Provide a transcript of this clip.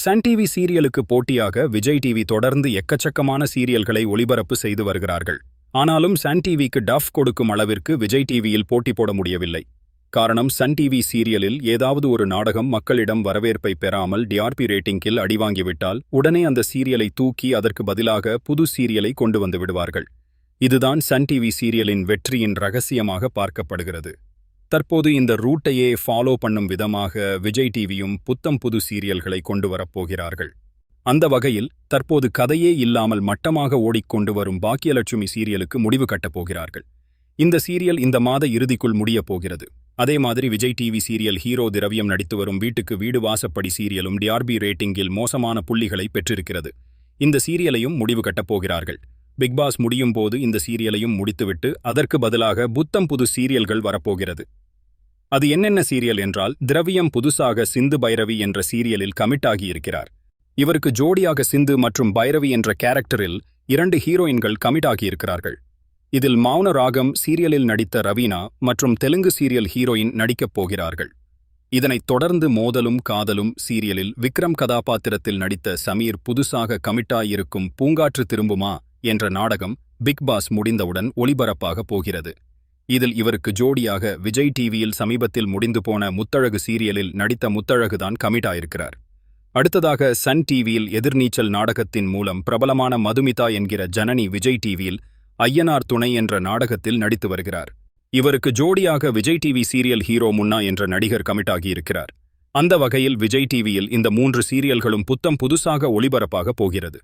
Sun TV சீரியலுக்கு போட்டியாக Vijay TV தொடர்ந்து எக்கச்சக்கமான சீரியல்களை ஒளிபரப்பு செய்து வருகிறார்கள். ஆனாலும் சன் டிவிக்கு டஃப் கொடுக்கும் அளவிற்கு விஜய் டிவியில் போட்டி போட முடியவில்லை. காரணம், சன் டிவி சீரியலில் ஏதாவது ஒரு நாடகம் மக்களிடம் வரவேற்பை பெறாமல் டிஆர்பி ரேட்டிங்கில் அடிவாங்கிவிட்டால் உடனே அந்த சீரியலை தூக்கி அதற்கு பதிலாக புது சீரியலை கொண்டு வந்து விடுவார்கள். இதுதான் சன் டிவி சீரியலின் வெற்றியின் ரகசியமாக பார்க்கப்படுகிறது. தற்போது இந்த ரூட்டையே ஃபாலோ பண்ணும் விதமாக விஜய் டிவியும் புத்தம் புது சீரியல்களை கொண்டு வரப்போகிறார்கள். அந்த வகையில் தற்போது கதையே இல்லாமல் மட்டமாக ஓடிக்கொண்டு வரும் பாக்கியலட்சுமி சீரியலுக்கு முடிவு கட்டப் போகிறார்கள். இந்த சீரியல் இந்த மாத இறுதிக்குள் முடியப் போகிறது. அதே மாதிரி விஜய் டிவி சீரியல் ஹீரோ திரவியம் நடித்து வரும் வீட்டுக்கு வீடு வாசப்படி சீரியலும் டிஆர்பி ரேட்டிங்கில் மோசமான புள்ளிகளை பெற்றிருக்கிறது. இந்த சீரியலையும் முடிவு கட்டப் போகிறார்கள். பிக் பாஸ் முடியும் போது இந்த சீரியலையும் முடித்துவிட்டு அதற்கு பதிலாக புத்தம் புது சீரியல்கள் வரப்போகிறது. அது என்னென்ன சீரியல் என்றால், திரவியம் புதுசாக சிந்து பைரவி என்ற சீரியலில் கமிட் ஆகியிருக்கிறார். இவருக்கு ஜோடியாக சிந்து மற்றும் பைரவி என்ற கேரக்டரில் 2 ஹீரோயின்கள் கமிட் ஆகியிருக்கிறார்கள். இதில் மௌன ராகம் சீரியலில் நடித்த ரவீனா மற்றும் தெலுங்கு சீரியல் ஹீரோயின் நடிக்கப் போகிறார்கள். இதனைத் தொடர்ந்து மோதலும் காதலும் சீரியலில் விக்ரம் கதாபாத்திரத்தில் நடித்த சமீர் புதுசாக கமிட்டாயிருக்கும் பூங்காற்று திரும்புமா என்ற நாடகம் பிக் பாஸ் முடிந்தவுடன் ஒளிபரப்பாக போகிறது. இதில் இவருக்கு ஜோடியாக விஜய் டிவியில் சமீபத்தில் முடிந்து போன முத்தழகு சீரியலில் நடித்த முத்தழகுதான் கமிட் ஆயிருக்கிறார். அடுத்ததாக சன் டிவியில் எதிர்நீச்சல் நாடகத்தின் மூலம் பிரபலமான மதுமிதா என்கிற ஜனனி விஜய் டிவியில் ஐயனார் துணை என்ற நாடகத்தில் நடித்து வருகிறார். இவருக்கு ஜோடியாக விஜய் டிவி சீரியல் ஹீரோ முன்னா என்ற நடிகர் கமிட் ஆகியிருக்கிறார். அந்த வகையில் விஜய் டிவியில் இந்த 3 சீரியல்களும் புத்தம் புதுசாக ஒளிபரப்பாக போகிறது.